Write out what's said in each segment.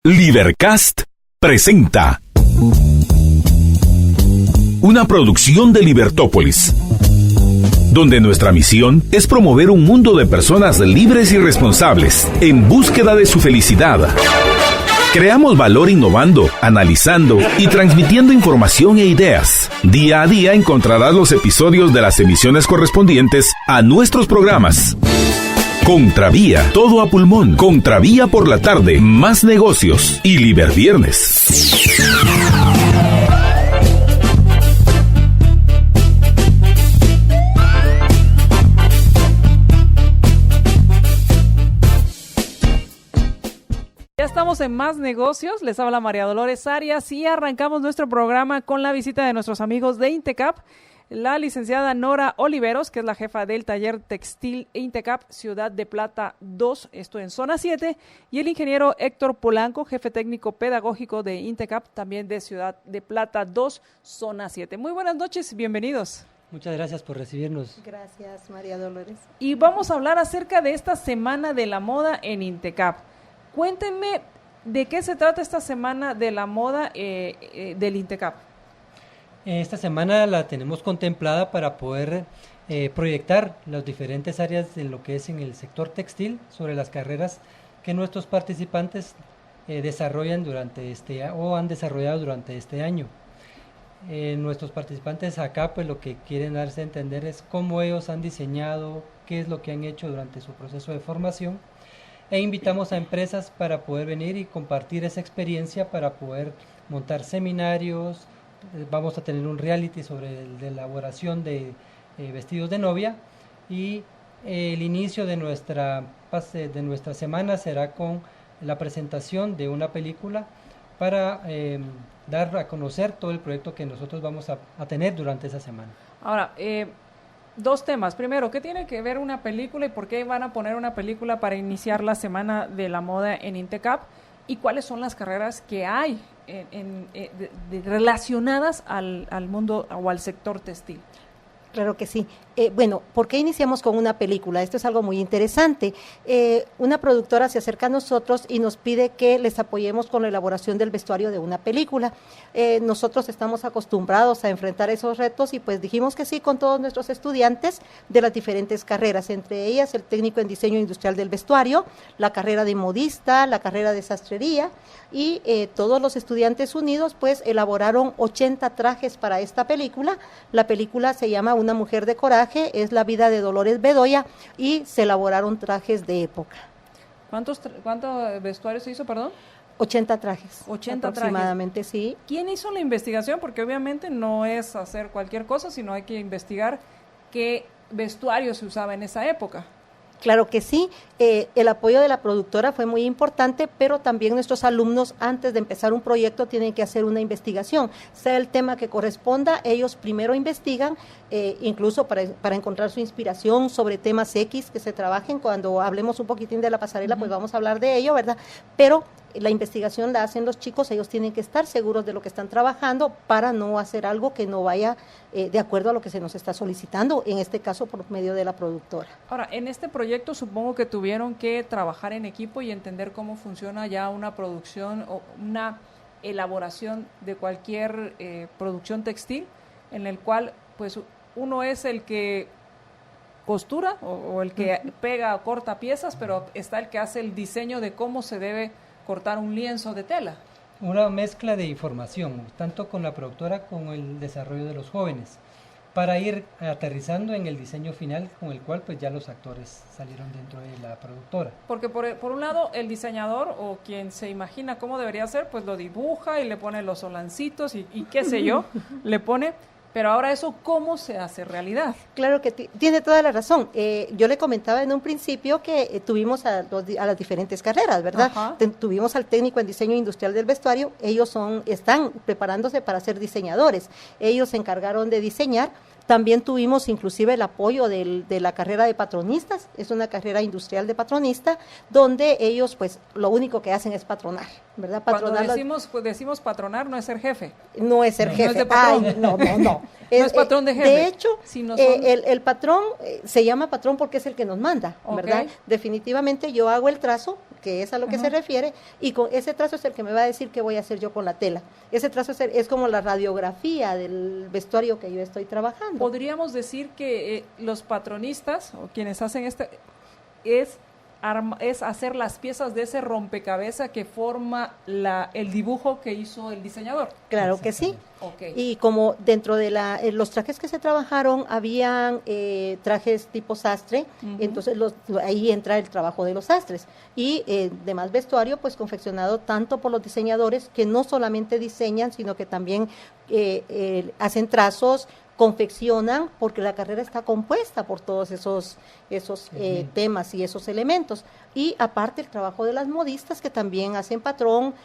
Libercast presenta una producción de Libertópolis, donde nuestra misión es promover un mundo de personas libres y responsables en búsqueda de su felicidad. Creamos valor innovando, analizando y transmitiendo información e ideas. Día a día encontrarás los episodios de las emisiones correspondientes a nuestros programas. Contravía, todo a pulmón. Contravía por la tarde, más negocios y Liberviernes. Ya estamos en Más Negocios, les habla María Dolores Arias y arrancamos nuestro programa con la visita de nuestros amigos de Intecap, la licenciada Nora Oliveros, que es la jefa del taller textil Intecap Ciudad de Plata 2, esto en zona 7, y el ingeniero Héctor Polanco, jefe técnico pedagógico de Intecap, también de Ciudad de Plata 2, zona 7. Muy buenas noches, bienvenidos. Muchas gracias por recibirnos. Gracias, María Dolores. Y vamos a hablar acerca de esta Semana de la Moda en Intecap. Cuéntenme de qué se trata esta Semana de la Moda del Intecap. Esta semana la tenemos contemplada para poder proyectar las diferentes áreas de lo que es en el sector textil sobre las carreras que nuestros participantes desarrollan han desarrollado durante este año. Nuestros participantes acá pues lo que quieren darse a entender es cómo ellos han diseñado, qué es lo que han hecho durante su proceso de formación, e invitamos a empresas para poder venir y compartir esa experiencia para poder montar seminarios. Vamos a tener un reality sobre la elaboración de vestidos de novia, y el inicio de nuestra semana será con la presentación de una película para dar a conocer todo el proyecto que nosotros vamos a tener durante esa semana. Ahora, dos temas. Primero, ¿qué tiene que ver una película y por qué van a poner una película para iniciar la Semana de la Moda en Intecap? ¿Y cuáles son las carreras que hay relacionadas al mundo o al sector textil? Claro que sí. Bueno, ¿por qué iniciamos con una película? Esto es algo muy interesante. Una productora se acerca a nosotros y nos pide que les apoyemos con la elaboración del vestuario de una película. Nosotros estamos acostumbrados a enfrentar esos retos y pues dijimos que sí con todos nuestros estudiantes de las diferentes carreras, entre ellas el técnico en diseño industrial del vestuario, la carrera de modista, la carrera de sastrería, y todos los estudiantes unidos pues elaboraron 80 trajes para esta película. La película se llama Una mujer de coraje, es la vida de Dolores Bedoya, y se elaboraron trajes de época. ¿Cuántos vestuarios se hizo, perdón? 80 trajes. 80 aproximadamente, trajes. Sí. ¿Quién hizo la investigación? Porque obviamente no es hacer cualquier cosa, sino hay que investigar qué vestuario se usaba en esa época. Claro que sí, el apoyo de la productora fue muy importante, pero también nuestros alumnos antes de empezar un proyecto tienen que hacer una investigación, sea el tema que corresponda, ellos primero investigan, incluso para encontrar su inspiración sobre temas X que se trabajen. Cuando hablemos un poquitín de la pasarela, pues vamos a hablar de ello, ¿verdad? Pero la investigación la hacen los chicos, ellos tienen que estar seguros de lo que están trabajando para no hacer algo que no vaya de acuerdo a lo que se nos está solicitando, en este caso por medio de la productora. Ahora, en este proyecto supongo que tuvieron que trabajar en equipo y entender cómo funciona ya una producción o una elaboración de cualquier producción textil, en el cual pues uno es el que costura o el que pega o corta piezas, pero está el que hace el diseño de cómo se debe cortar un lienzo de tela. Una mezcla de información, tanto con la productora como el desarrollo de los jóvenes, para ir aterrizando en el diseño final con el cual pues ya los actores salieron dentro de la productora. Porque por un lado el diseñador o quien se imagina cómo debería ser, pues lo dibuja y le pone los solancitos y qué sé yo, le pone. Pero ahora eso, ¿cómo se hace realidad? Claro que tiene toda la razón. Yo le comentaba en un principio que tuvimos a las diferentes carreras, ¿verdad? Tuvimos al técnico en diseño industrial del vestuario, ellos están preparándose para ser diseñadores. Ellos se encargaron de diseñar, También tuvimos inclusive el apoyo de la carrera de patronistas, es una carrera industrial de patronista, donde ellos pues lo único que hacen es patronar, ¿verdad? Patronar. Cuando decimos patronar, no es ser jefe. No es ser jefe. No es de patrón. Ay, no. No es patrón de jefe. De hecho, sino son... el patrón se llama patrón porque es el que nos manda, ¿verdad? Okay. Definitivamente yo hago el trazo, que es a lo que se refiere, y con ese trazo es el que me va a decir qué voy a hacer yo con la tela. Ese trazo es como la radiografía del vestuario que yo estoy trabajando. Podríamos decir que los patronistas, o quienes hacen es hacer las piezas de ese rompecabezas que forma el dibujo que hizo el diseñador. Claro que sí. Okay. Y como dentro de los trajes que se trabajaron, habían trajes tipo sastre, entonces ahí entra el trabajo de los sastres. Y demás vestuario, pues confeccionado tanto por los diseñadores, que no solamente diseñan, sino que también hacen trazos, confeccionan, porque la carrera está compuesta por todos esos temas y esos elementos. Y aparte el trabajo de las modistas, que también hacen patrón,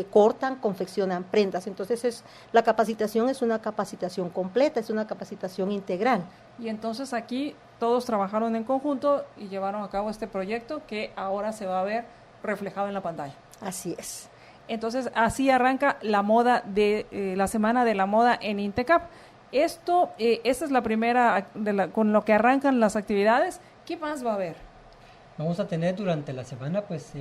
cortan, confeccionan prendas. Entonces la capacitación es una capacitación completa, es una capacitación integral. Y entonces aquí todos trabajaron en conjunto y llevaron a cabo este proyecto que ahora se va a ver reflejado en la pantalla. Así es. Entonces así arranca la moda la Semana de la Moda en INTECAP. Esta es la primera con lo que arrancan las actividades. ¿Qué más va a haber? Vamos a tener durante la semana pues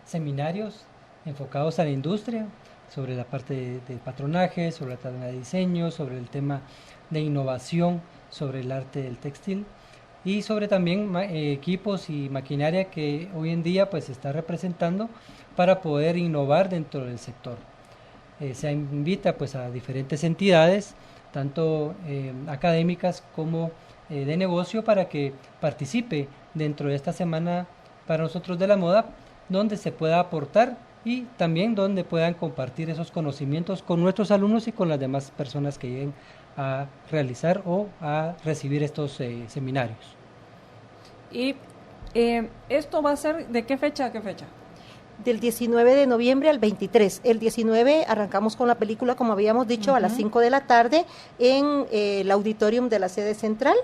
seminarios enfocados a la industria, sobre la parte de patronaje, sobre la tabla de diseño, sobre el tema de innovación, sobre el arte del textil y sobre también equipos y maquinaria que hoy en día pues se está representando para poder innovar dentro del sector. Se invita pues a diferentes entidades, tanto académicas como de negocio, para que participe dentro de esta semana para nosotros de la moda, donde se pueda aportar y también donde puedan compartir esos conocimientos con nuestros alumnos y con las demás personas que lleguen a realizar o a recibir estos seminarios. ¿Y esto va a ser de qué fecha a qué fecha? Del 19 de noviembre al 23. El 19 arrancamos con la película, como habíamos dicho, a las 5 de la tarde en el auditorium de la sede central.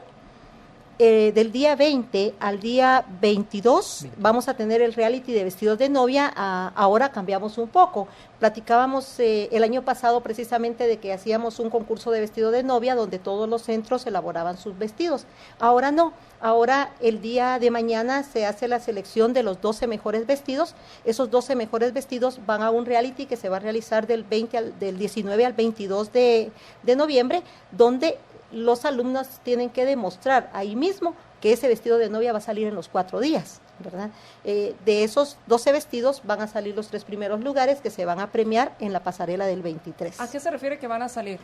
Del día 20 al día 22 vamos a tener el reality de vestidos de novia. Ahora cambiamos un poco. Platicábamos el año pasado precisamente de que hacíamos un concurso de vestido de novia donde todos los centros elaboraban sus vestidos. Ahora no. Ahora el día de mañana se hace la selección de los 12 mejores vestidos. Esos 12 mejores vestidos van a un reality que se va a realizar del 19 al 22 de noviembre, donde los alumnos tienen que demostrar ahí mismo que ese vestido de novia va a salir en los 4 días, ¿verdad? De esos 12 vestidos van a salir los 3 primeros lugares que se van a premiar en la pasarela del 23. ¿A qué se refiere que van a salir?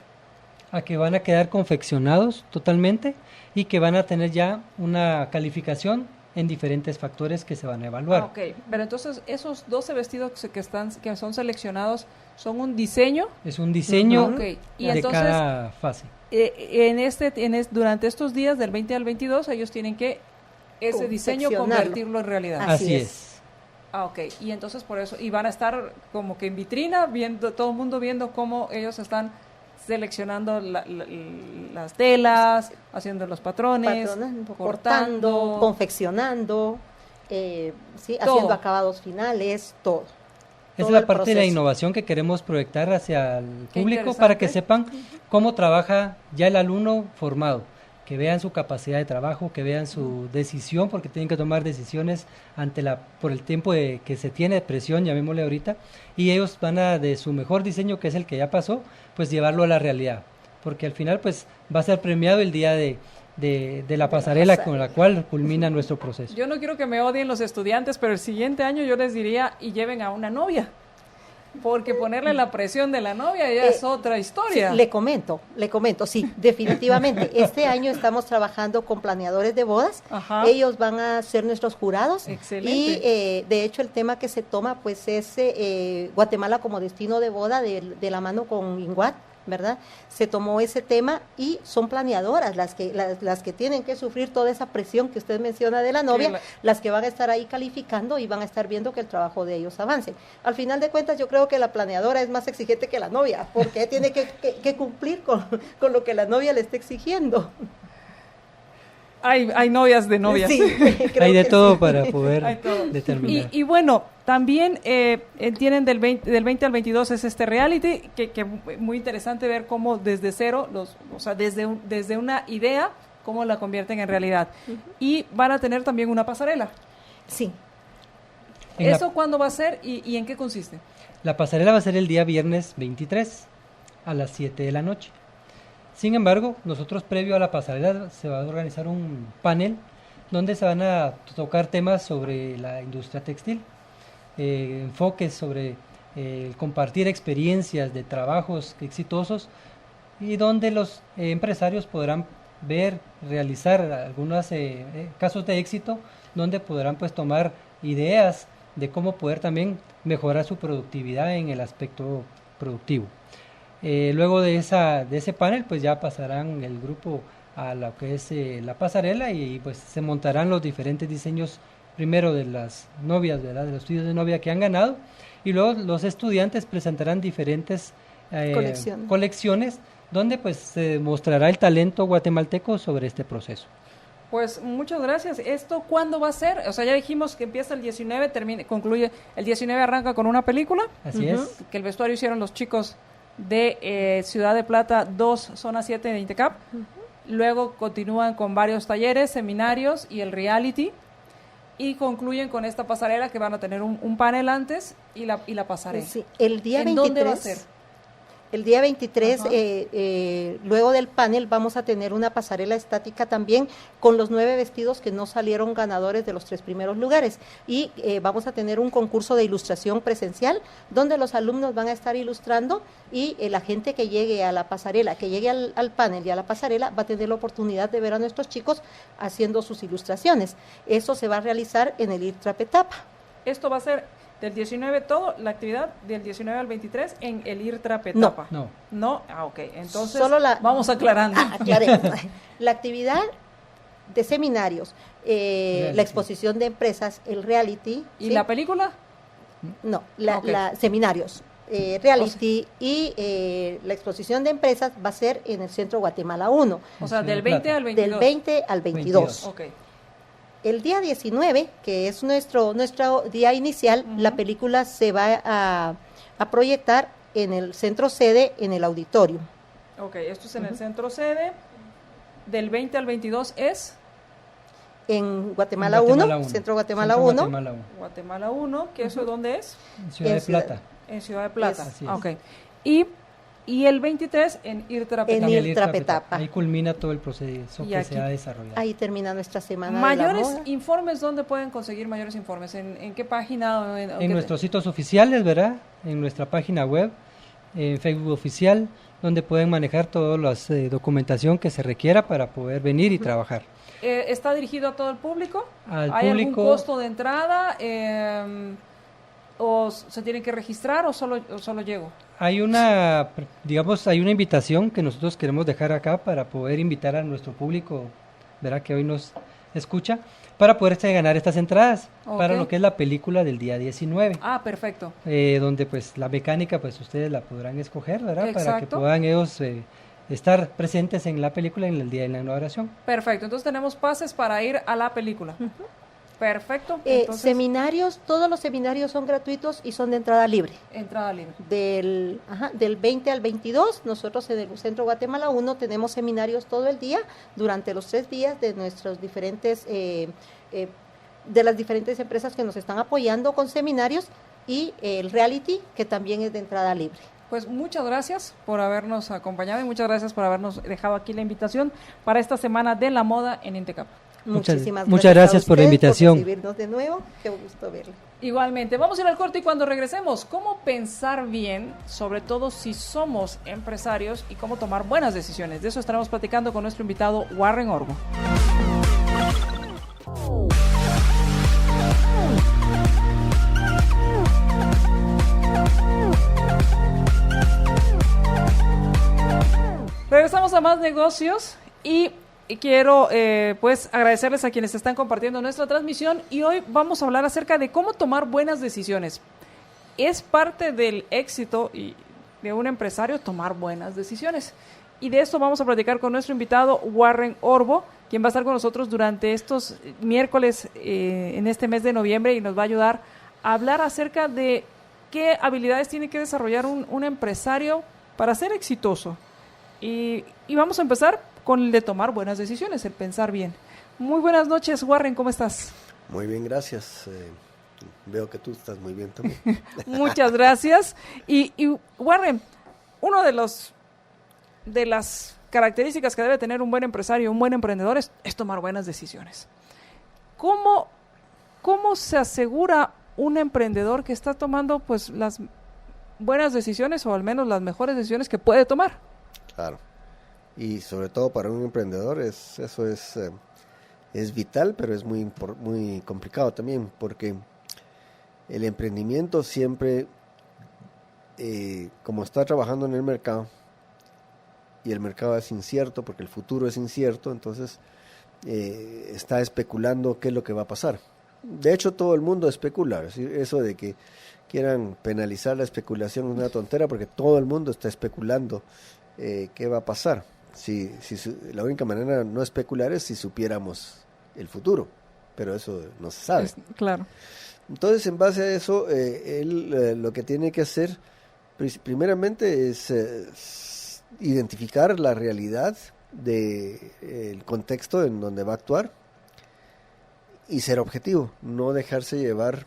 A que van a quedar confeccionados totalmente y que van a tener ya una calificación en diferentes factores que se van a evaluar. Ok, pero entonces esos 12 vestidos que son seleccionados son un diseño. Es un diseño ¿Y de entonces, cada fase. Durante estos días del 20 al 22 ellos tienen que ese diseño convertirlo en realidad. Así es. Ok, y entonces por eso, y van a estar como que en vitrina, viendo todo el mundo viendo cómo ellos están seleccionando las telas, haciendo los patrones, cortando, confeccionando, haciendo acabados finales, todo. Esa es la parte de la innovación que queremos proyectar hacia el público para que sepan cómo trabaja ya el alumno formado, que vean su capacidad de trabajo, que vean su decisión, porque tienen que tomar decisiones por el tiempo que se tiene de presión, llamémosle ahorita, y ellos van a, de su mejor diseño, que es el que ya pasó, pues llevarlo a la realidad, porque al final pues va a ser premiado el día de la pasarela con la cual culmina nuestro proceso. Yo no quiero que me odien los estudiantes, pero el siguiente año yo les diría, y lleven a una novia, porque ponerle la presión de la novia ya es otra historia. Sí, le comento, sí, definitivamente. Este año estamos trabajando con planeadores de bodas. Ajá. Ellos van a ser nuestros jurados. Excelente. Y de hecho el tema que se toma pues es Guatemala como destino de boda de la mano con INGUAT, ¿verdad? Se tomó ese tema y son planeadoras las que tienen que sufrir toda esa presión que usted menciona de la novia, las que van a estar ahí calificando y van a estar viendo que el trabajo de ellos avance. Al final de cuentas yo creo que la planeadora es más exigente que la novia, porque tiene que cumplir con lo que la novia le está exigiendo. Hay novias de novias. Sí, Hay de todo sí. para Hay poder todo. determinar. Y bueno, también tienen del 20 al 22 es este reality, que muy interesante ver cómo desde cero, o sea, desde una idea, cómo la convierten en realidad. Y van a tener también una pasarela. Sí. ¿Eso cuándo va a ser y en qué consiste? La pasarela va a ser el día viernes 23 a las 7 de la noche. Sin embargo, nosotros previo a la pasarela se va a organizar un panel donde se van a tocar temas sobre la industria textil, enfoques sobre compartir experiencias de trabajos exitosos y donde los empresarios podrán ver, realizar algunos casos de éxito donde podrán pues tomar ideas de cómo poder también mejorar su productividad en el aspecto productivo. Luego de ese panel pues ya pasarán el grupo a lo que es la pasarela y pues se montarán los diferentes diseños primero de las novias, ¿verdad? De los vestidos de novia que han ganado y luego los estudiantes presentarán diferentes colecciones donde pues se mostrará el talento guatemalteco sobre este proceso. Pues muchas gracias. ¿Esto cuándo va a ser? O sea, ya dijimos que empieza el 19, concluye el 19, arranca con una película. Así es. Que el vestuario hicieron los chicos de Ciudad de Plata 2, zona 7 de INTECAP. Luego continúan con varios talleres, seminarios y el reality. Y concluyen con esta pasarela que van a tener un panel antes y la pasarela. Sí, el día ¿En 23. dónde va a ser? El día 23, luego del panel, vamos a tener una pasarela estática también con los 9 vestidos que no salieron ganadores de los 3 primeros lugares. Y vamos a tener un concurso de ilustración presencial donde los alumnos van a estar ilustrando y la gente que llegue a la pasarela, que llegue al panel y a la pasarela, va a tener la oportunidad de ver a nuestros chicos haciendo sus ilustraciones. Eso se va a realizar en el IRTRAPETAPA. Esto va a ser del 19, la actividad del 19 al 23 en el IRTRAPETAPA. No. Ah, ok. Entonces, vamos aclarando. Aclaremos. La actividad de seminarios, la exposición de empresas, el reality. ¿Y ¿sí? la película? No, seminarios, reality y la exposición de empresas va a ser en el Centro Guatemala 1. O sea, del 20 al 22. Del 20 al 22. Ok. El día 19, que es nuestro día inicial, la película se va a proyectar en el centro sede, en el auditorio. Ok, esto es en el centro sede. Del 20 al 22 es en Guatemala 1, Centro Guatemala 1. Guatemala 1, ¿que eso dónde es? En Ciudad de Plata. En Ciudad de Plata. Ok. Y el 23 en IRTRAPETAPA. En IRTRAPETAPA. Ahí culmina todo el proceso que se ha desarrollado. Ahí termina nuestra semana. ¿Mayores informes? ¿Dónde pueden conseguir mayores informes? ¿En qué página? En nuestros sitios oficiales, ¿verdad? En nuestra página web, en Facebook oficial, donde pueden manejar toda la documentación que se requiera para poder venir y trabajar. ¿Está dirigido a todo el público? ¿Hay algún costo de entrada? ¿O se tienen que registrar o solo llego? Hay una invitación que nosotros queremos dejar acá para poder invitar a nuestro público, ¿verdad? Que hoy nos escucha, para poderse ganar estas entradas para lo que es la película del día 19. Ah, perfecto. Donde pues la mecánica pues ustedes la podrán escoger, ¿verdad? Exacto. Para que puedan ellos estar presentes en la película en el día de la inauguración. Perfecto, entonces tenemos pases para ir a la película. Perfecto. Seminarios, todos los seminarios son gratuitos y son de entrada libre. Entrada libre. Del 20 al 22, nosotros en el Centro Guatemala 1 tenemos seminarios todo el día, durante los 3 días de nuestros diferentes, de las diferentes empresas que nos están apoyando con seminarios y el reality, que también es de entrada libre. Pues muchas gracias por habernos acompañado y muchas gracias por habernos dejado aquí la invitación para esta Semana de la Moda en INTECAP. Muchas gracias por la invitación. Por recibirnos de nuevo, qué gusto verlo. Igualmente, vamos a ir al corte y cuando regresemos, cómo pensar bien, sobre todo si somos empresarios y cómo tomar buenas decisiones. De eso estaremos platicando con nuestro invitado Warren Orbo. Regresamos a más negocios y quiero pues agradecerles a quienes están compartiendo nuestra transmisión y hoy vamos a hablar acerca de cómo tomar buenas decisiones. Es parte del éxito de un empresario tomar buenas decisiones. Y de esto vamos a platicar con nuestro invitado Warren Orbo, quien va a estar con nosotros durante estos miércoles en este mes de noviembre y nos va a ayudar a hablar acerca de qué habilidades tiene que desarrollar un empresario para ser exitoso. Y vamos a empezar con el de tomar buenas decisiones, el pensar bien. Muy buenas noches, Warren, ¿cómo estás? Muy bien, gracias. Veo que tú estás muy bien también. Muchas gracias. Y Warren, uno de las características que debe tener un buen empresario, un buen emprendedor es tomar buenas decisiones. ¿Cómo se asegura un emprendedor que está tomando pues las buenas decisiones o al menos las mejores decisiones que puede tomar? Claro. Y sobre todo para un emprendedor eso es vital, pero es muy complicado también, porque el emprendimiento siempre, como está trabajando en el mercado, y el mercado es incierto, porque el futuro es incierto, entonces está especulando qué es lo que va a pasar. De hecho, todo el mundo especula. Es decir, eso de que quieran penalizar la especulación es una tontera, porque todo el mundo está especulando qué va a pasar. La única manera de no especular es si supiéramos el futuro, pero eso no se sabe. Claro. Entonces, en base a eso, él lo que tiene que hacer primeramente es identificar la realidad del contexto en donde va a actuar y ser objetivo, no dejarse llevar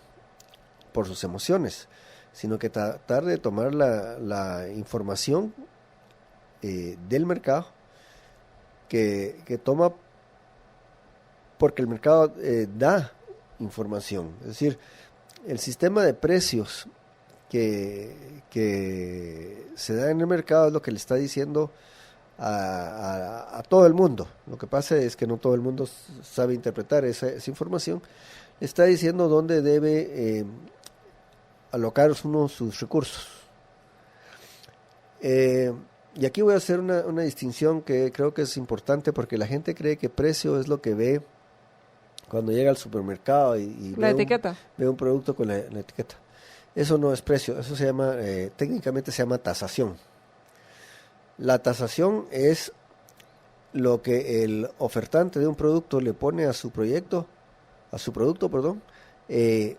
por sus emociones, sino que tratar de tomar la información del mercado que toma, porque el mercado da información. Es decir, el sistema de precios que se da en el mercado es lo que le está diciendo a todo el mundo. Lo que pasa es que no todo el mundo sabe interpretar esa información. Le está diciendo dónde debe alocar uno sus recursos. Y aquí voy a hacer una distinción que creo que es importante, porque la gente cree que precio es lo que ve cuando llega al supermercado y ve un producto con la etiqueta. Eso no es precio, eso se llama, técnicamente se llama tasación. La tasación es lo que el ofertante de un producto le pone a su producto, en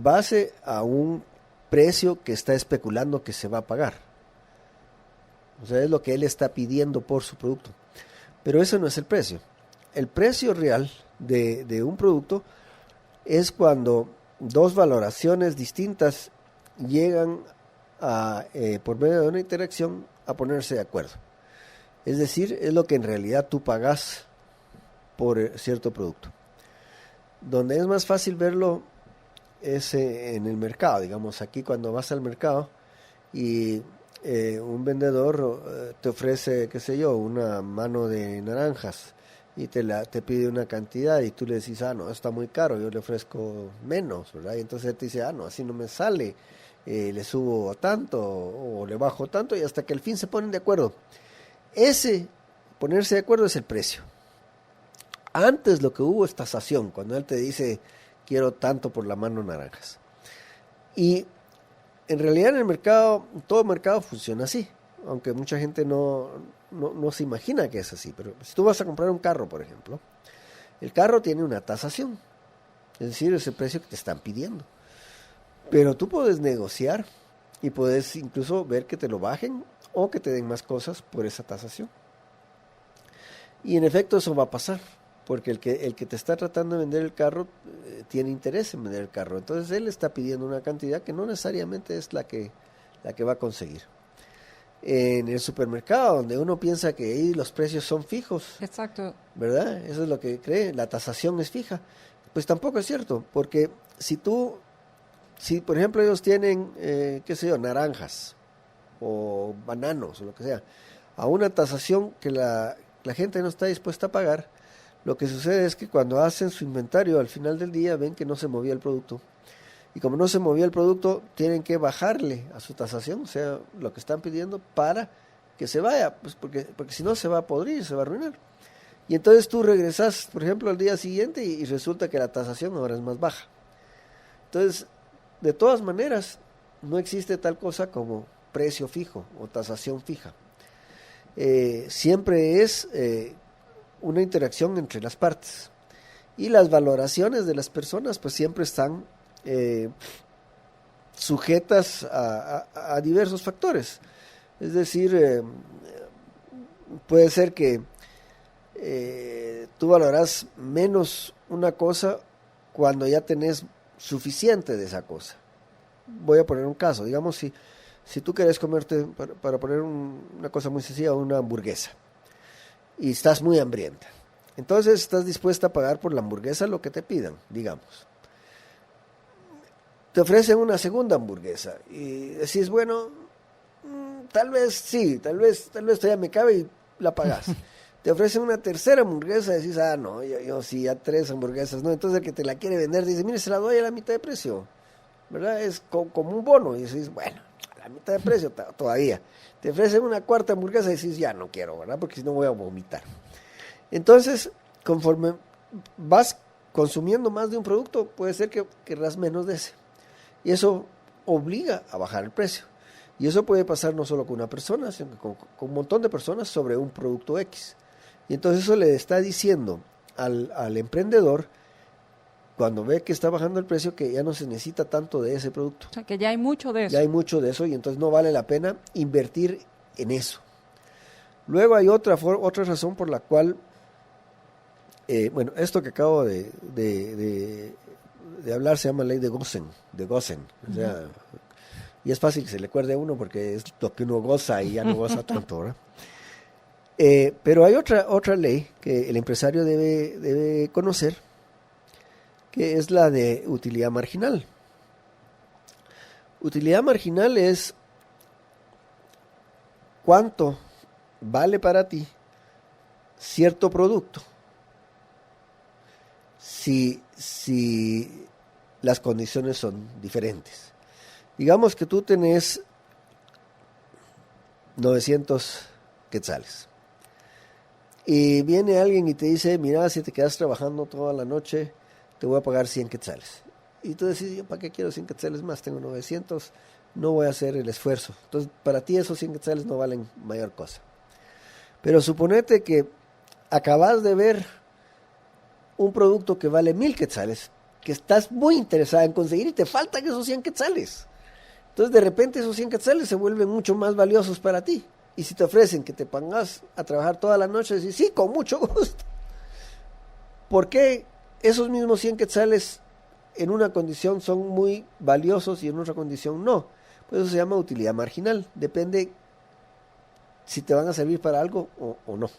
base a un precio que está especulando que se va a pagar. O sea, es lo que él está pidiendo por su producto. Pero eso no es el precio. El precio real de un producto es cuando dos valoraciones distintas llegan por medio de una interacción a ponerse de acuerdo. Es decir, es lo que en realidad tú pagas por cierto producto. Donde es más fácil verlo es en el mercado. Digamos, aquí cuando vas al mercado y un vendedor te ofrece, qué sé yo, una mano de naranjas y te pide una cantidad y tú le decís, no, está muy caro, yo le ofrezco menos, ¿verdad? Y entonces él te dice, no, así no me sale, le subo tanto o le bajo tanto, y hasta que al fin se ponen de acuerdo. Ese ponerse de acuerdo es el precio. Antes lo que hubo es tasación, cuando él te dice, quiero tanto por la mano naranjas. Y en realidad en el mercado, todo mercado funciona así, aunque mucha gente no se imagina que es así. Pero si tú vas a comprar un carro, por ejemplo, el carro tiene una tasación, es decir, es el precio que te están pidiendo. Pero tú puedes negociar y puedes incluso ver que te lo bajen o que te den más cosas por esa tasación. Y en efecto eso va a pasar, porque el que te está tratando de vender el carro tiene interés en vender el carro. Entonces él está pidiendo una cantidad que no necesariamente es la que va a conseguir. En el supermercado, donde uno piensa que ahí los precios son fijos. Exacto. ¿Verdad? Eso es lo que cree, la tasación es fija. Pues tampoco es cierto, porque si por ejemplo ellos tienen, qué sé yo, naranjas o bananos o lo que sea, a una tasación que la gente no está dispuesta a pagar, lo que sucede es que cuando hacen su inventario al final del día ven que no se movía el producto. Y como no se movía el producto, tienen que bajarle a su tasación, o sea, lo que están pidiendo para que se vaya, pues porque si no se va a podrir, se va a arruinar. Y entonces tú regresas, por ejemplo, al día siguiente y resulta que la tasación ahora es más baja. Entonces, de todas maneras, no existe tal cosa como precio fijo o tasación fija. Siempre es una interacción entre las partes. Y las valoraciones de las personas pues siempre están sujetas a diversos factores. Es decir, puede ser que tú valoras menos una cosa cuando ya tenés suficiente de esa cosa. Voy a poner un caso, digamos si tú querés comerte, para poner una cosa muy sencilla, una hamburguesa, y estás muy hambrienta, entonces estás dispuesta a pagar por la hamburguesa lo que te pidan, digamos. Te ofrecen una segunda hamburguesa y decís, bueno, tal vez sí, tal vez todavía me cabe y la pagás. Te ofrecen una tercera hamburguesa y decís, no, yo sí, ya 3 hamburguesas, ¿no? Entonces el que te la quiere vender dice, mire, se la doy a la mitad de precio, ¿verdad? Es como un bono, y decís, bueno, a la mitad de precio todavía. Te ofrecen una cuarta hamburguesa y decís, ya no quiero, ¿verdad? Porque si no voy a vomitar. Entonces, conforme vas consumiendo más de un producto, puede ser que querrás menos de ese. Y eso obliga a bajar el precio. Y eso puede pasar no solo con una persona, sino con un montón de personas sobre un producto X. Y entonces eso le está diciendo al emprendedor, cuando ve que está bajando el precio, que ya no se necesita tanto de ese producto. O sea, que ya hay mucho de eso. Ya hay mucho de eso y entonces no vale la pena invertir en eso. Luego hay otra razón por la cual, esto que acabo de hablar se llama ley de Gosen. O sea, y es fácil que se le acuerde a uno porque es lo que uno goza y ya no goza tanto, ¿verdad? Pero hay otra ley que el empresario debe conocer, que es la de utilidad marginal. Utilidad marginal es cuánto vale para ti cierto producto si las condiciones son diferentes. Digamos que tú tenés 900 quetzales y viene alguien y te dice, mira, si te quedas trabajando toda la noche te voy a pagar 100 quetzales. Y tú decís, ¿yo para qué quiero 100 quetzales más? Tengo 900, no voy a hacer el esfuerzo. Entonces, para ti esos 100 quetzales no valen mayor cosa. Pero suponete que acabas de ver un producto que vale 1000 quetzales, que estás muy interesada en conseguir y te faltan esos 100 quetzales. Entonces, de repente esos 100 quetzales se vuelven mucho más valiosos para ti. Y si te ofrecen que te pongas a trabajar toda la noche, decís, sí, con mucho gusto. ¿Por qué esos mismos 100 quetzales en una condición son muy valiosos y en otra condición no? Pues eso se llama utilidad marginal. Depende si te van a servir para algo o no.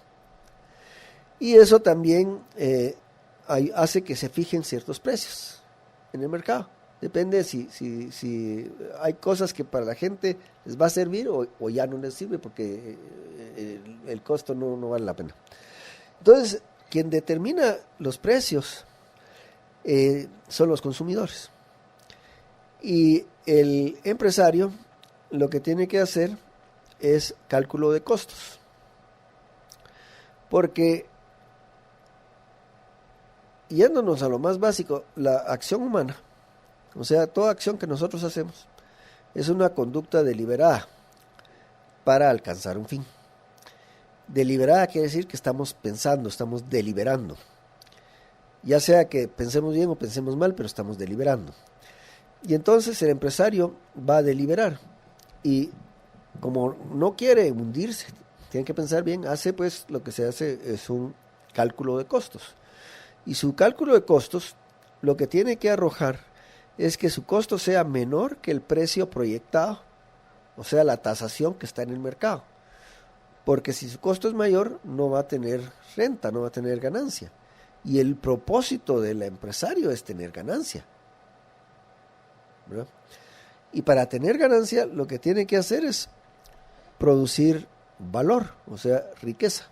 Y eso también hace que se fijen ciertos precios en el mercado. Depende si hay cosas que para la gente les va a servir o ya no les sirve porque el costo no vale la pena. Entonces, quien determina los precios son los consumidores. Y el empresario lo que tiene que hacer es cálculo de costos. Porque, yéndonos a lo más básico, la acción humana, o sea, toda acción que nosotros hacemos, es una conducta deliberada para alcanzar un fin. Deliberada quiere decir que estamos pensando, estamos deliberando. Ya sea que pensemos bien o pensemos mal, pero estamos deliberando. Y entonces el empresario va a deliberar. Y como no quiere hundirse, tiene que pensar bien, pues lo que se hace es un cálculo de costos. Y su cálculo de costos, lo que tiene que arrojar es que su costo sea menor que el precio proyectado, o sea, la tasación que está en el mercado. Porque si su costo es mayor, no va a tener renta, no va a tener ganancia. Y el propósito del empresario es tener ganancia, ¿verdad? Y para tener ganancia, lo que tiene que hacer es producir valor, o sea, riqueza.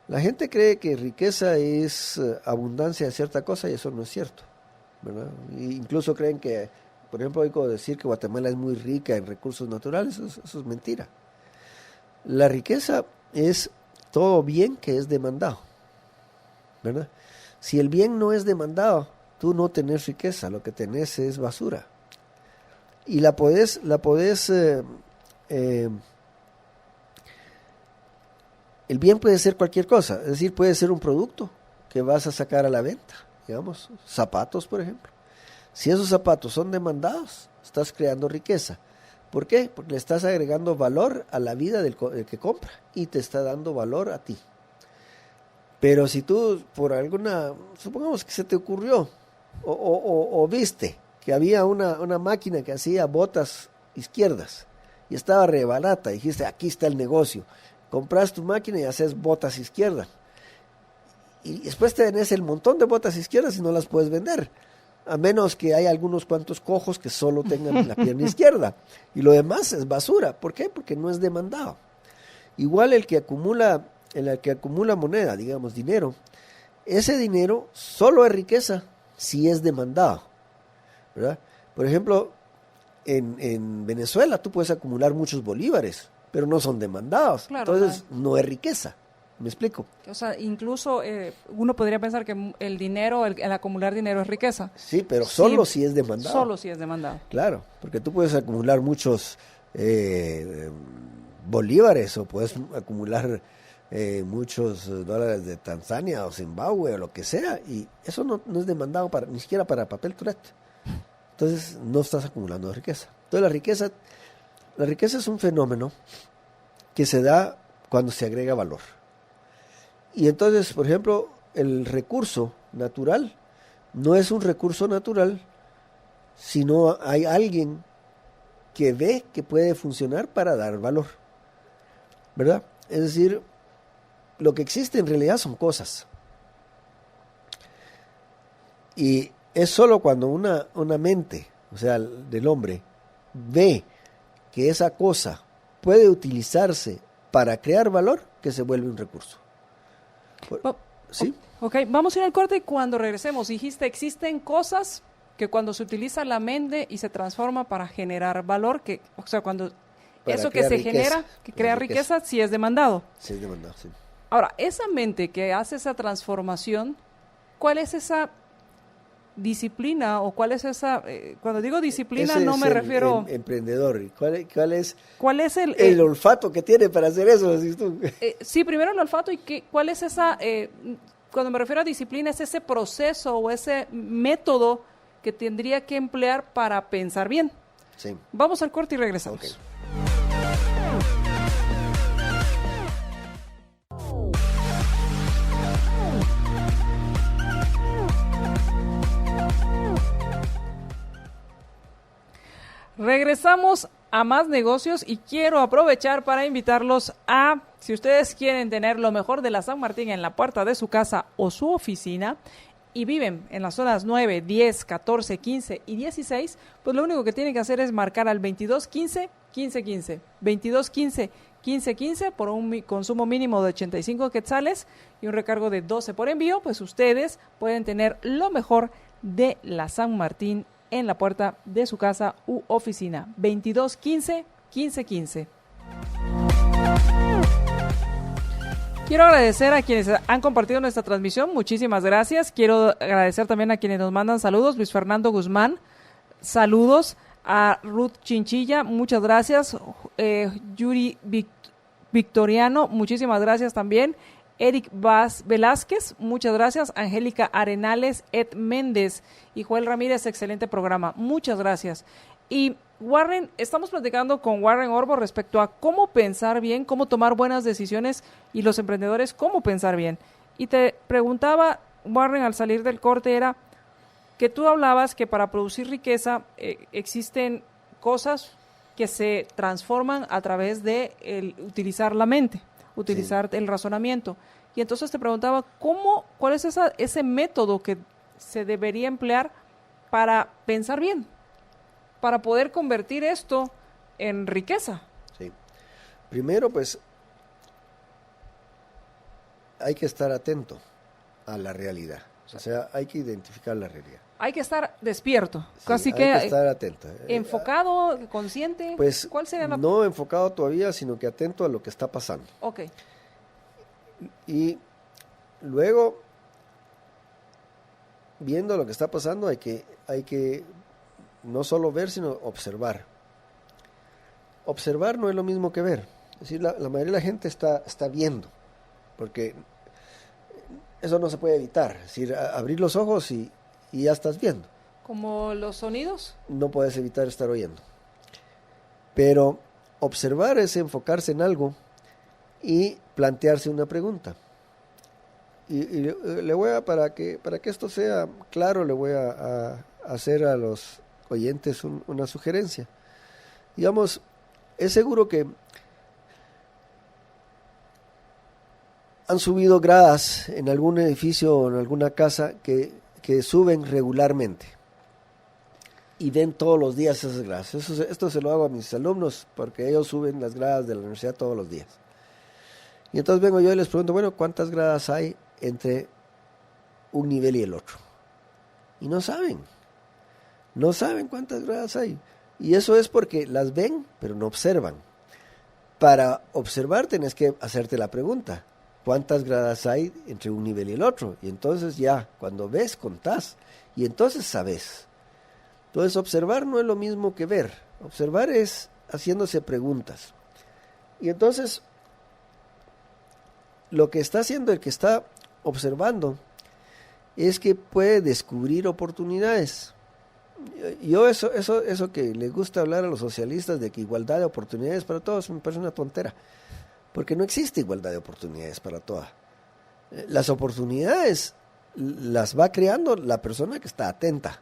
La gente cree que riqueza es abundancia de cierta cosa y eso no es cierto, ¿verdad? E incluso creen que, por ejemplo, oigo decir que Guatemala es muy rica en recursos naturales, eso es mentira. La riqueza es todo bien que es demandado, ¿verdad? Si el bien no es demandado, tú no tenés riqueza, lo que tenés es basura. Y la podés el bien puede ser cualquier cosa, es decir, puede ser un producto que vas a sacar a la venta, digamos, zapatos, por ejemplo. Si esos zapatos son demandados, estás creando riqueza. ¿Por qué? Porque le estás agregando valor a la vida del que compra y te está dando valor a ti. Pero si tú, por alguna, supongamos que se te ocurrió o viste que había una máquina que hacía botas izquierdas y estaba re barata, dijiste, aquí está el negocio. Compras tu máquina y haces botas izquierdas. Y después tenés el montón de botas izquierdas y no las puedes vender. A menos que haya algunos cuantos cojos que solo tengan la pierna izquierda. Y lo demás es basura. ¿Por qué? Porque no es demandado. Igual el que acumula moneda, digamos, dinero, ese dinero solo es riqueza si es demandado, ¿verdad? Por ejemplo, en Venezuela tú puedes acumular muchos bolívares, pero no son demandados. Claro, entonces no es riqueza. ¿Me explico? O sea, incluso uno podría pensar que el dinero, el acumular dinero es riqueza. Sí, pero solo si es demandado. Solo si es demandado. Claro, porque tú puedes acumular muchos bolívares o puedes acumular muchos dólares de Tanzania o Zimbabue o lo que sea, y eso no es demandado ni siquiera para papel tourette. Entonces no estás acumulando riqueza. Entonces la riqueza es un fenómeno que se da cuando se agrega valor. Y entonces, por ejemplo, el recurso natural no es un recurso natural, sino hay alguien que ve que puede funcionar para dar valor, ¿verdad? Es decir, lo que existe en realidad son cosas. Y es solo cuando una mente, o sea, del hombre, ve que esa cosa puede utilizarse para crear valor, que se vuelve un recurso. ¿Sí? Ok, vamos a ir al corte y cuando regresemos, dijiste, existen cosas que cuando se utiliza la mente y se transforma para generar valor, o sea, cuando para eso que se riqueza, genera, que crea riqueza, sí es demandado. Sí es demandado, sí. Ahora, esa mente que hace esa transformación, ¿cuál es esa disciplina o cuál es esa, cuando digo disciplina Ese no es me refiero... emprendedor. ¿Cuál es el olfato que tiene para hacer eso? Decís tú. Sí, primero el olfato y cuál es esa, cuando me refiero a disciplina, es ese proceso o ese método que tendría que emplear para pensar bien. Sí. Vamos al corte y regresamos. Okay. Regresamos a más negocios y quiero aprovechar para invitarlos a, si ustedes quieren tener lo mejor de la San Martín en la puerta de su casa o su oficina y viven en las zonas 9, 10, 14, 15 y 16, pues lo único que tienen que hacer es marcar al 2215 1515, 2215 1515 por un consumo mínimo de 85 quetzales y un recargo de 12 por envío, pues ustedes pueden tener lo mejor de la San Martín en la puerta de su casa u oficina. 2215 1515. Quiero agradecer a quienes han compartido nuestra transmisión, muchísimas gracias. Quiero agradecer también a quienes nos mandan saludos. Luis Fernando Guzmán, saludos. A Ruth Chinchilla, muchas gracias. Yuri Victoriano, muchísimas gracias también. Eric Velázquez, muchas gracias. Angélica Arenales, Ed Méndez y Joel Ramírez, excelente programa. Muchas gracias. Y Warren, estamos platicando con Warren Orbo respecto a cómo pensar bien, cómo tomar buenas decisiones y los emprendedores, cómo pensar bien. Y te preguntaba, Warren, al salir del corte, era que tú hablabas que para producir riqueza existen cosas que se transforman a través de utilizar la mente, utilizar el razonamiento. Y entonces te preguntaba, ¿cuál es ese método que se debería emplear para pensar bien, para poder convertir esto en riqueza? Sí. Primero, pues, hay que estar atento a la realidad. O sea, hay que identificar la realidad. Hay que estar despierto, Sí, casi hay que estar atento. Enfocado, consciente. Pues, ¿cuál sería no enfocado todavía, sino que atento a lo que está pasando. Ok. Y luego, viendo lo que está pasando, hay que no solo ver, sino observar. Observar no es lo mismo que ver. Es decir, la mayoría de la gente está viendo, porque eso no se puede evitar. Es decir, abrir los ojos y ya estás viendo. ¿Como los sonidos? No puedes evitar estar oyendo. Pero observar es enfocarse en algo y plantearse una pregunta. Y le voy a, para que esto sea claro, le voy a hacer a los oyentes una sugerencia. Digamos, es seguro que han subido gradas en algún edificio o en alguna casa que suben regularmente y ven todos los días esas gradas. Esto se lo hago a mis alumnos porque ellos suben las gradas de la universidad todos los días. Y entonces vengo yo y les pregunto, bueno, ¿cuántas gradas hay entre un nivel y el otro? Y no saben cuántas gradas hay. Y eso es porque las ven, pero no observan. Para observar tenés que hacerte la pregunta, ¿cuántas gradas hay entre un nivel y el otro? Y entonces ya, cuando ves, contás, y entonces sabes. Entonces observar no es lo mismo que ver. Observar es haciéndose preguntas. Y entonces, lo que está haciendo el que está observando es que puede descubrir oportunidades. Yo eso que les gusta hablar a los socialistas de que igualdad de oportunidades para todos me parece una tontera, porque no existe igualdad de oportunidades para todas. Las oportunidades las va creando la persona que está atenta.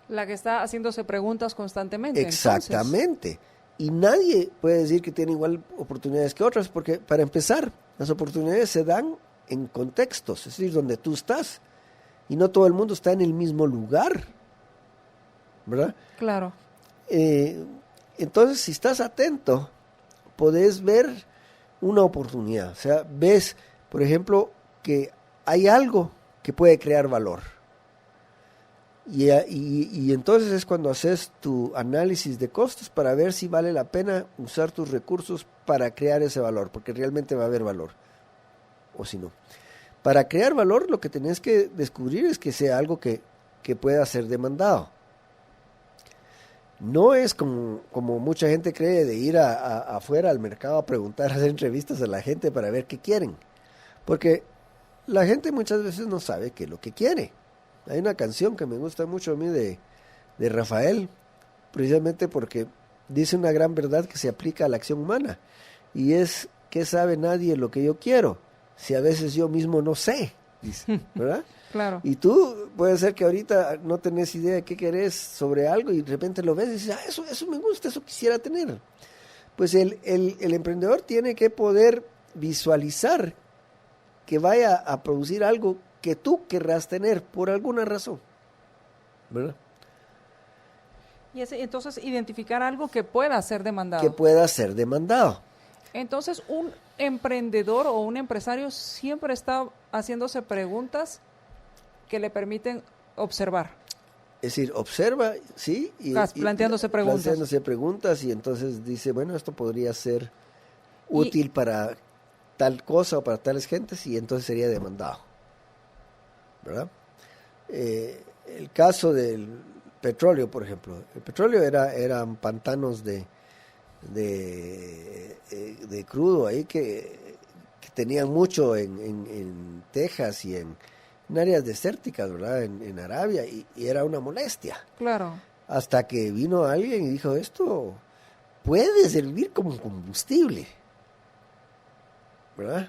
La que está haciéndose preguntas constantemente. Exactamente. Entonces. Y nadie puede decir que tiene igual oportunidades que otras, porque para empezar, las oportunidades se dan en contextos, es decir, donde tú estás, y no todo el mundo está en el mismo lugar, ¿verdad? Claro. Entonces, si estás atento, podés ver una oportunidad. O sea, ves, por ejemplo, que hay algo que puede crear valor. Y entonces es cuando haces tu análisis de costos para ver si vale la pena usar tus recursos para crear ese valor, porque realmente va a haber valor, o si no. Para crear valor, lo que tenés que descubrir es que sea algo que pueda ser demandado. No es como mucha gente cree de ir afuera al mercado a preguntar, a hacer entrevistas a la gente para ver qué quieren. Porque la gente muchas veces no sabe qué es lo que quiere. Hay una canción que me gusta mucho a mí de Rafael, precisamente porque dice una gran verdad que se aplica a la acción humana. Y es, ¿qué sabe nadie lo que yo quiero? Si a veces yo mismo no sé, dice, ¿verdad? Claro. Y tú puede ser que ahorita no tenés idea de qué querés sobre algo y de repente lo ves y dices, eso me gusta, eso quisiera tener. Pues el emprendedor tiene que poder visualizar que vaya a producir algo que tú querrás tener por alguna razón, ¿verdad? Y entonces identificar algo que pueda ser demandado. Que pueda ser demandado. Entonces un emprendedor o un empresario siempre está haciéndose preguntas que le permiten observar. Es decir, observa, sí. Planteándose preguntas. Planteándose preguntas y entonces dice, bueno, esto podría ser útil para tal cosa o para tales gentes y entonces sería demandado, ¿verdad? El caso del petróleo, por ejemplo. El petróleo eran pantanos de crudo ahí que tenían mucho en Texas y en áreas desérticas, ¿verdad? En Arabia, y era una molestia. Claro. Hasta que vino alguien y dijo, esto puede servir como combustible, ¿verdad?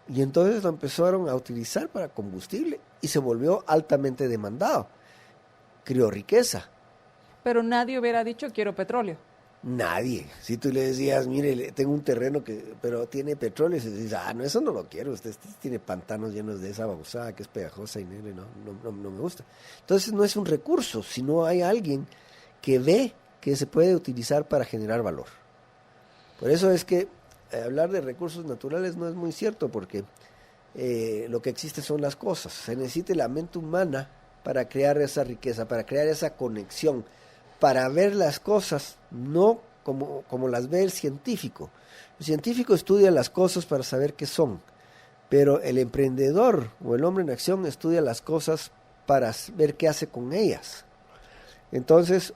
Y entonces lo empezaron a utilizar para combustible y se volvió altamente demandado. Creó riqueza. Pero nadie hubiera dicho quiero petróleo. Nadie. Si tú le decías, mire, tengo un terreno pero tiene petróleo, y se dice, no, eso no lo quiero, usted tiene pantanos llenos de esa babosada que es pegajosa y negra, no me gusta. Entonces no es un recurso, sino hay alguien que ve que se puede utilizar para generar valor. Por eso es que hablar de recursos naturales no es muy cierto, porque lo que existe son las cosas. Se necesita la mente humana para crear esa riqueza, para crear esa conexión, para ver las cosas no como las ve el científico. El científico estudia las cosas para saber qué son, pero el emprendedor o el hombre en acción estudia las cosas para ver qué hace con ellas. Entonces,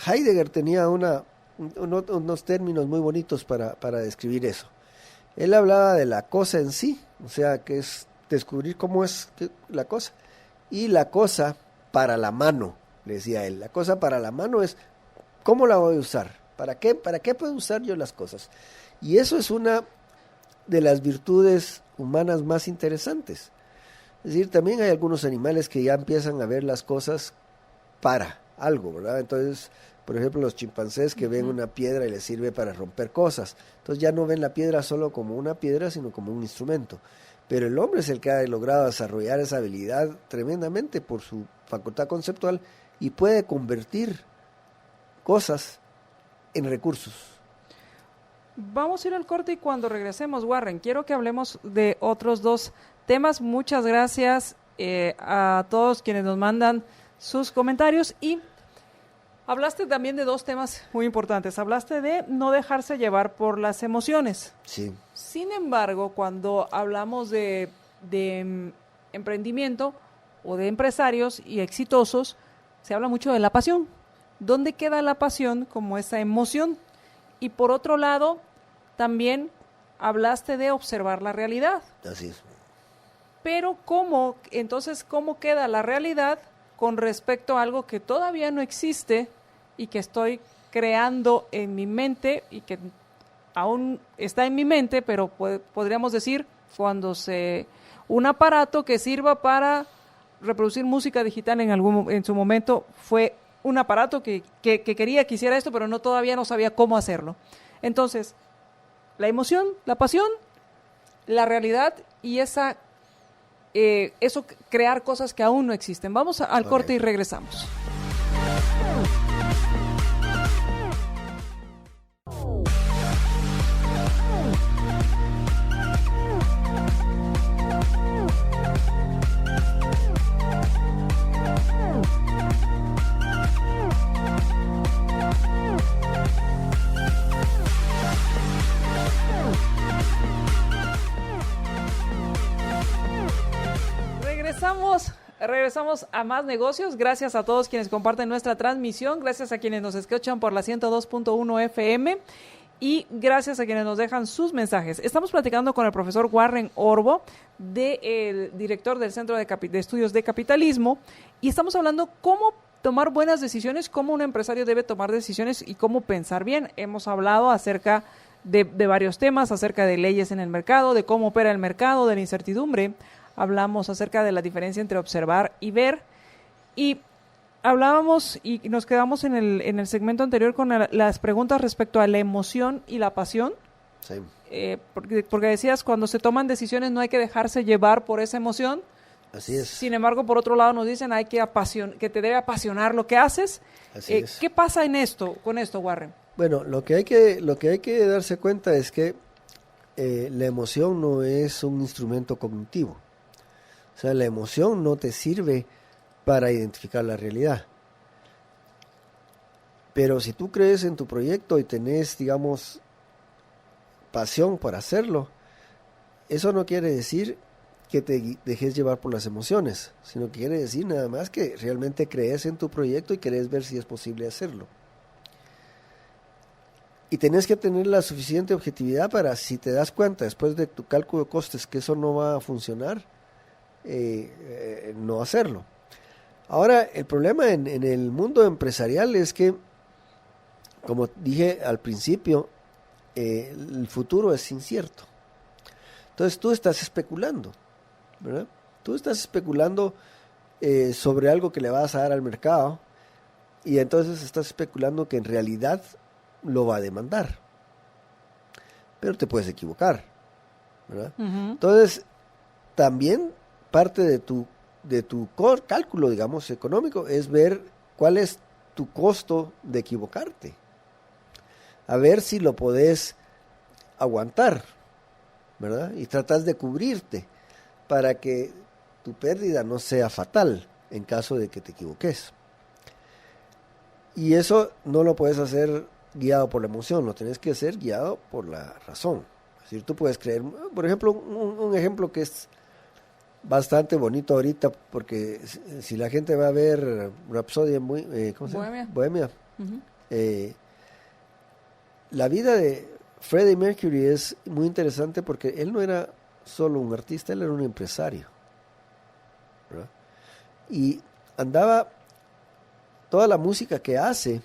Heidegger tenía unos términos muy bonitos para describir eso. Él hablaba de la cosa en sí, o sea, que es descubrir cómo es la cosa. Y la cosa para la mano, le decía él, la cosa para la mano es cómo la voy a usar, para qué puedo usar yo las cosas. Y eso es una de las virtudes humanas más interesantes. Es decir, también hay algunos animales que ya empiezan a ver las cosas para algo, ¿verdad? Entonces, por ejemplo, los chimpancés que ven una piedra y les sirve para romper cosas. Entonces ya no ven la piedra solo como una piedra, sino como un instrumento. Pero el hombre es el que ha logrado desarrollar esa habilidad tremendamente por su facultad conceptual y puede convertir cosas en recursos. Vamos a ir al corte y cuando regresemos, Warren, quiero que hablemos de otros dos temas. Muchas gracias a todos quienes nos mandan sus comentarios y hablaste también de dos temas muy importantes. Hablaste de no dejarse llevar por las emociones. Sí. Sin embargo, cuando hablamos de emprendimiento o de empresarios y exitosos, se habla mucho de la pasión. ¿Dónde queda la pasión como esa emoción? Y por otro lado, también hablaste de observar la realidad. Así es. Pero ¿cómo queda la realidad con respecto a algo que todavía no existe y que estoy creando en mi mente y que aún está en mi mente, pero podríamos decir un aparato que sirva para reproducir música digital en su momento fue un aparato que quería que hiciera esto, pero todavía no sabía cómo hacerlo. Entonces, la emoción, la pasión, la realidad y eso crear cosas que aún no existen. Vamos al corte y regresamos. Regresamos a Más Negocios. Gracias a todos quienes comparten nuestra transmisión, gracias a quienes nos escuchan por la 102.1 FM y gracias a quienes nos dejan sus mensajes. Estamos platicando con el profesor Warren Orbo, el director del Centro de Estudios de Capitalismo, y estamos hablando cómo tomar buenas decisiones, cómo un empresario debe tomar decisiones y cómo pensar bien. Hemos hablado acerca de varios temas, acerca de leyes en el mercado, de cómo opera el mercado, de la incertidumbre. Hablamos acerca de la diferencia entre observar y ver y hablábamos y nos quedamos en el segmento anterior con las preguntas respecto a la emoción y la pasión. Sí. Porque decías, cuando se toman decisiones no hay que dejarse llevar por esa emoción. Así es. Sin embargo, por otro lado nos dicen que te debe apasionar lo que haces. Así es. ¿Qué pasa con esto, Warren? Bueno, lo que hay que darse cuenta es que la emoción no es un instrumento cognitivo. O sea, la emoción no te sirve para identificar la realidad. Pero si tú crees en tu proyecto y tenés, digamos, pasión por hacerlo, eso no quiere decir que te dejes llevar por las emociones, sino que quiere decir nada más que realmente crees en tu proyecto y querés ver si es posible hacerlo. Y tenés que tener la suficiente objetividad para, si te das cuenta después de tu cálculo de costes que eso no va a funcionar, no hacerlo. Ahora, el problema en el mundo empresarial es que, como dije al principio, el futuro es incierto. Entonces tú estás especulando, ¿verdad? Tú estás especulando sobre algo que le vas a dar al mercado y entonces estás especulando que en realidad lo va a demandar. Pero te puedes equivocar, ¿verdad? Uh-huh. Entonces, también parte de tu cálculo, digamos, económico, es ver cuál es tu costo de equivocarte. A ver si lo podés aguantar, ¿verdad? Y tratas de cubrirte para que tu pérdida no sea fatal en caso de que te equivoques. Y eso no lo puedes hacer guiado por la emoción, lo tienes que hacer guiado por la razón. Es decir, tú puedes creer, por ejemplo, un ejemplo que es bastante bonito ahorita, porque si la gente va a ver Rhapsody ¿cómo se llama? Bohemia. Uh-huh. La vida de Freddie Mercury es muy interesante porque él no era solo un artista, él era un empresario, ¿verdad? Y andaba, toda la música que hace,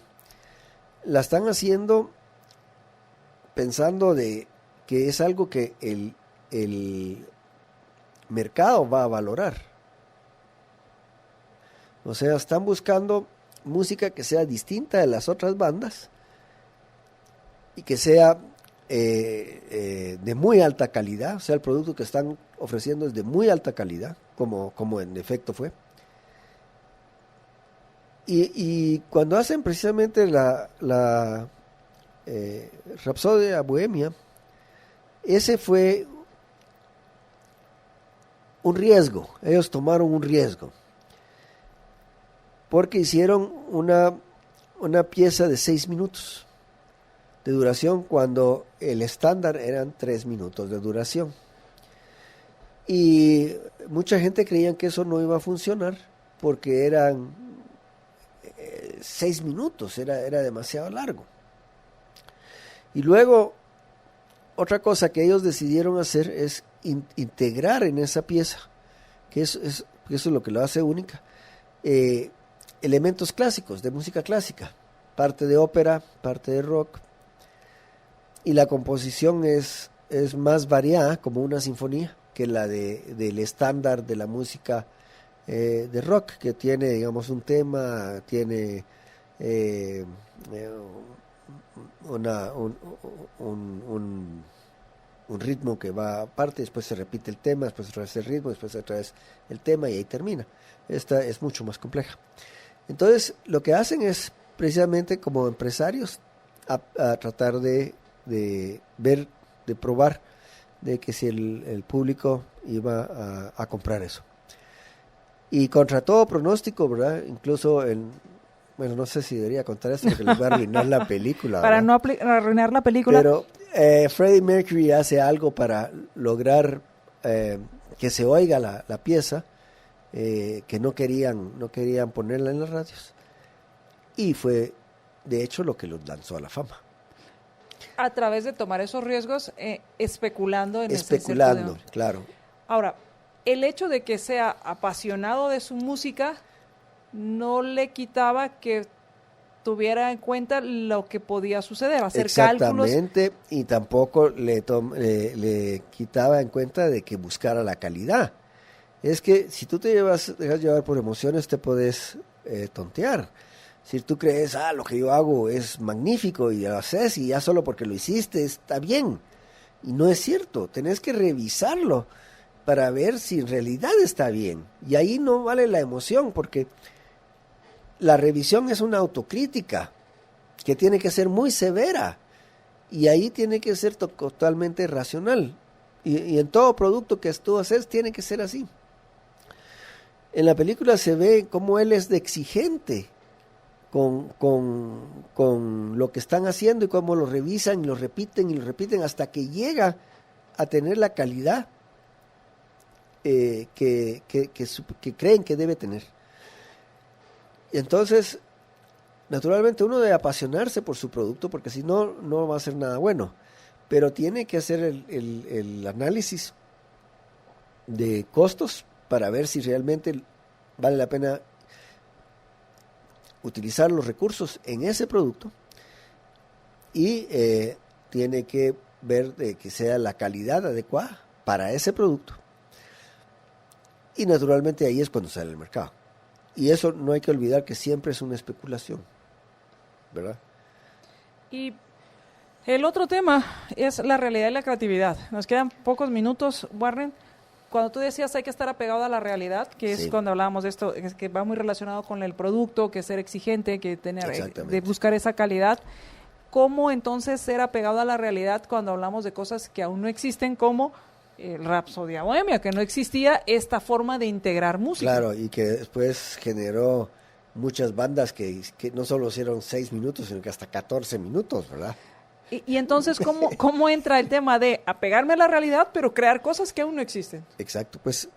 la están haciendo pensando de que es algo que el mercado va a valorar. O sea, están buscando música que sea distinta de las otras bandas y que sea de muy alta calidad. O sea, el producto que están ofreciendo es de muy alta calidad, como en efecto fue. Y cuando hacen precisamente la Rapsodia Bohemia, ese fue un riesgo. Ellos tomaron un riesgo porque hicieron una pieza de 6 minutos de duración cuando el estándar eran 3 minutos de duración. Y mucha gente creía que eso no iba a funcionar porque eran 6 minutos, era demasiado largo. Y luego, otra cosa que ellos decidieron hacer es integrar en esa pieza, que eso es lo que lo hace única, elementos clásicos, de música clásica, parte de ópera, parte de rock, y la composición es más variada, como una sinfonía, que la del estándar de la música de rock, que tiene, digamos, un tema, tiene un ritmo que va aparte, después se repite el tema, después otra vez el ritmo, después otra vez el tema y ahí termina. Esta es mucho más compleja. Entonces, lo que hacen es precisamente como empresarios a tratar de ver, de probar de que si el público iba a comprar eso. Y contra todo pronóstico, ¿verdad? Incluso bueno, no sé si debería contar esto porque les va a arruinar la película. Para ¿verdad? no arruinar la película. Pero Freddie Mercury hace algo para lograr que se oiga la pieza, que no querían ponerla en las radios. Y fue, de hecho, lo que los lanzó a la fama. A través de tomar esos riesgos, especulando en Especulando, claro. Ahora, el hecho de que sea apasionado de su música no le quitaba que tuviera en cuenta lo que podía suceder, hacer cálculos. Exactamente, y tampoco le quitaba en cuenta de que buscara la calidad. Es que si tú te dejas llevar por emociones, te puedes tontear. Si tú crees, lo que yo hago es magnífico y lo haces y ya solo porque lo hiciste está bien. Y no es cierto, tenés que revisarlo para ver si en realidad está bien. Y ahí no vale la emoción, porque la revisión es una autocrítica que tiene que ser muy severa. Y ahí tiene que ser totalmente racional. Y en todo producto que tú haces tiene que ser así. En la película se ve cómo él es de exigente con lo que están haciendo y cómo lo revisan y lo repiten hasta que llega a tener la calidad que creen que debe tener. Y entonces, naturalmente uno debe apasionarse por su producto porque si no, no va a ser nada bueno. Pero tiene que hacer el análisis de costos para ver si realmente vale la pena utilizar los recursos en ese producto y tiene que ver de que sea la calidad adecuada para ese producto. Y naturalmente ahí es cuando sale el mercado. Y eso no hay que olvidar que siempre es una especulación, ¿verdad? Y el otro tema es la realidad y la creatividad. Nos quedan pocos minutos, Warren. Cuando tú decías hay que estar apegado a la realidad, que es cuando hablábamos de esto, es que va muy relacionado con el producto, que ser exigente, que tener de buscar esa calidad. ¿Cómo entonces ser apegado a la realidad cuando hablamos de cosas que aún no existen, como el Rapsodia Bohemia, que no existía esta forma de integrar música? Claro, y que después generó muchas bandas que no solo hicieron 6 minutos, sino que hasta 14 minutos, ¿verdad? Y entonces, ¿cómo entra el tema de apegarme a la realidad, pero crear cosas que aún no existen? Exacto, pues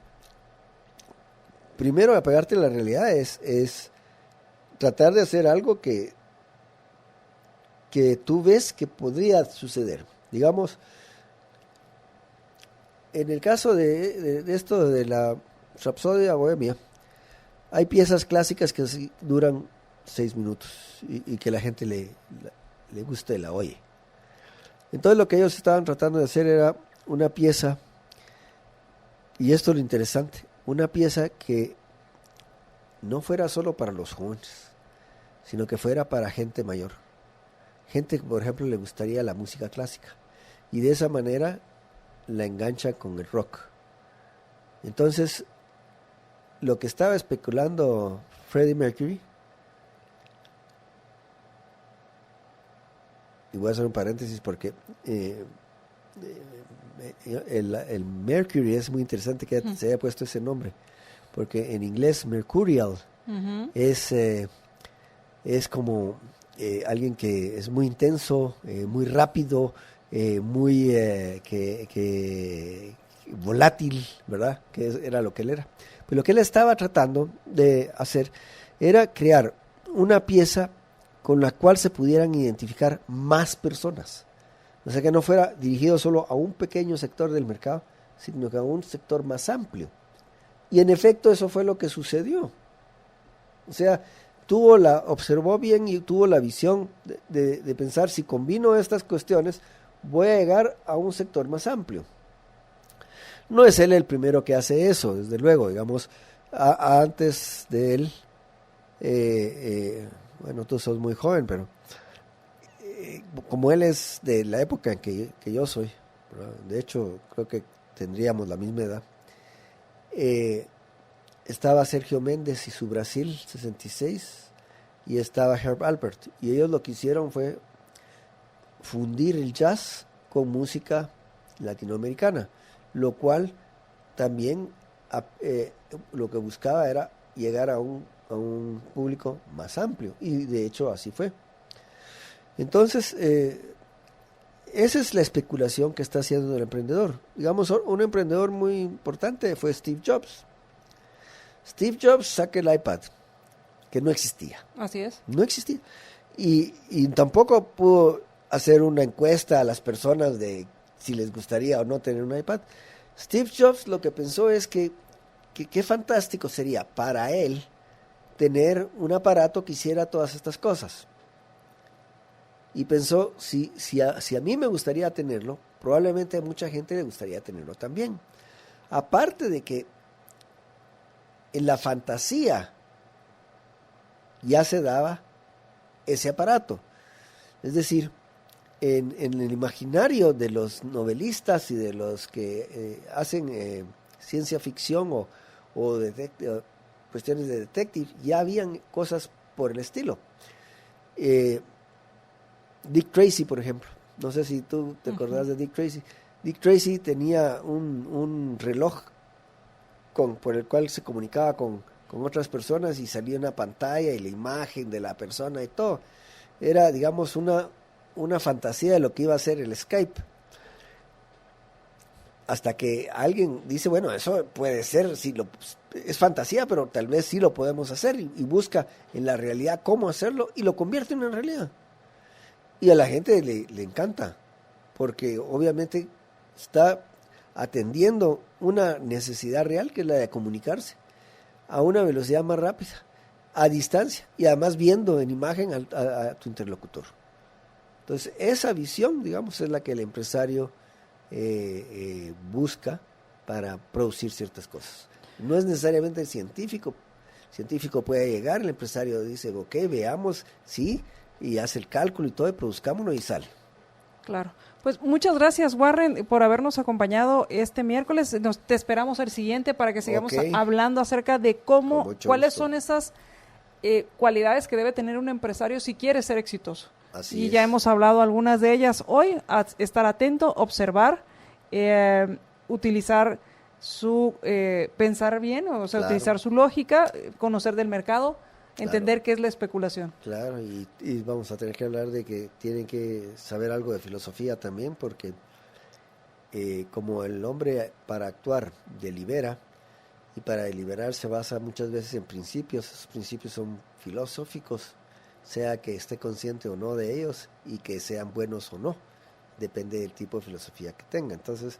primero apegarte a la realidad es tratar de hacer algo que tú ves que podría suceder. Digamos, en el caso de esto de la Rapsodia Bohemia, hay piezas clásicas que duran 6 minutos y que la gente le gusta y la oye. Entonces lo que ellos estaban tratando de hacer era una pieza, y esto es lo interesante, una pieza que no fuera solo para los jóvenes, sino que fuera para gente mayor. Gente que, por ejemplo, le gustaría la música clásica, y de esa manera la engancha con el rock. Entonces, lo que estaba especulando Freddie Mercury, y voy a hacer un paréntesis porque el Mercury es muy interesante que se haya puesto ese nombre, porque en inglés Mercurial es como alguien que es muy intenso, muy rápido, muy que volátil, ¿verdad? Que era lo que él era. Pero lo que él estaba tratando de hacer era crear una pieza con la cual se pudieran identificar más personas. O sea, que no fuera dirigido solo a un pequeño sector del mercado, sino que a un sector más amplio. Y en efecto eso fue lo que sucedió. O sea, observó bien y tuvo la visión de pensar, si combino estas cuestiones, voy a llegar a un sector más amplio. No es él el primero que hace eso, desde luego, digamos, antes de él, bueno, tú sos muy joven, pero como él es de la época en que yo soy, ¿verdad? De hecho, creo que tendríamos la misma edad, estaba Sergio Méndez y su Brasil 66, y estaba Herb Alpert, y ellos lo que hicieron fue fundir el jazz con música latinoamericana, lo cual también lo que buscaba era llegar a un público más amplio, y de hecho así fue. Entonces, esa es la especulación que está haciendo el emprendedor. Digamos, un emprendedor muy importante fue Steve Jobs. Steve Jobs saca el iPad, que no existía. Así es. No existía. Y tampoco pudo hacer una encuesta a las personas de si les gustaría o no tener un iPad. Steve Jobs lo que pensó es que qué fantástico sería para él tener un aparato que hiciera todas estas cosas. Y pensó, si a mí me gustaría tenerlo, probablemente a mucha gente le gustaría tenerlo también. Aparte de que en la fantasía ya se daba ese aparato. Es decir, en el imaginario de los novelistas y de los que hacen ciencia ficción o cuestiones de detective, ya habían cosas por el estilo. Dick Tracy, por ejemplo, no sé si tú te acordás de Dick Tracy. Dick Tracy tenía un reloj por el cual se comunicaba con otras personas y salía una pantalla y la imagen de la persona y todo. Era, digamos, una fantasía de lo que iba a ser el Skype. Hasta que alguien dice, bueno, eso puede ser, es fantasía, pero tal vez sí lo podemos hacer, y busca en la realidad cómo hacerlo y lo convierte en una realidad. Y a la gente le encanta, porque obviamente está atendiendo una necesidad real, que es la de comunicarse a una velocidad más rápida, a distancia, y además viendo en imagen a tu interlocutor. Entonces, esa visión, digamos, es la que el empresario busca para producir ciertas cosas. No es necesariamente el científico. El científico puede llegar, el empresario dice, ok, veamos, sí, y hace el cálculo y todo, y produzcámoslo y sale. Claro. Pues muchas gracias, Warren, por habernos acompañado este miércoles. Te esperamos el siguiente para que sigamos hablando acerca de cuáles son esas cualidades que debe tener un empresario si quiere ser exitoso. Así es. Ya hemos hablado algunas de ellas hoy. Estar atento, observar, utilizar su pensar bien, o sea, utilizar su lógica, conocer del mercado, entender qué es la especulación. Claro, y vamos a tener que hablar de que tienen que saber algo de filosofía también, porque como el hombre para actuar delibera, y para deliberar se basa muchas veces en principios, esos principios son filosóficos, sea que esté consciente o no de ellos, y que sean buenos o no. depende del tipo de filosofía que tenga. Entonces,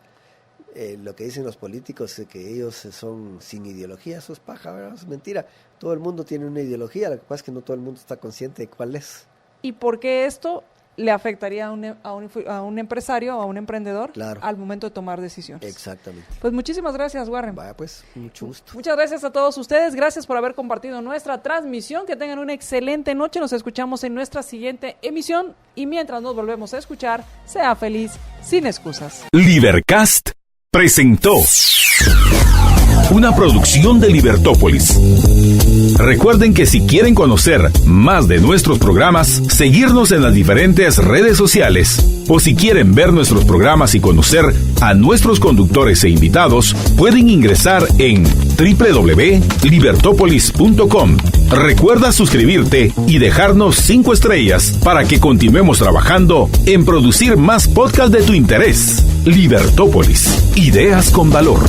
lo que dicen los políticos es que ellos son sin ideología, eso es paja, ¿verdad? Es mentira. Todo el mundo tiene una ideología, lo que pasa es que no todo el mundo está consciente de cuál es. ¿Y por qué esto le afectaría a un empresario o a un emprendedor al momento de tomar decisiones? Exactamente. Pues muchísimas gracias, Warren. Vaya pues, mucho gusto. Muchas gracias a todos ustedes, gracias por haber compartido nuestra transmisión, que tengan una excelente noche, nos escuchamos en nuestra siguiente emisión y mientras nos volvemos a escuchar, sea feliz sin excusas. Libercast presentó una producción de Libertópolis. Recuerden que si quieren conocer más de nuestros programas, seguirnos en las diferentes redes sociales, o si quieren ver nuestros programas y conocer a nuestros conductores e invitados, pueden ingresar en www.libertopolis.com. Recuerda suscribirte y dejarnos 5 estrellas para que continuemos trabajando en producir más podcasts de tu interés. Libertópolis, ideas con valor.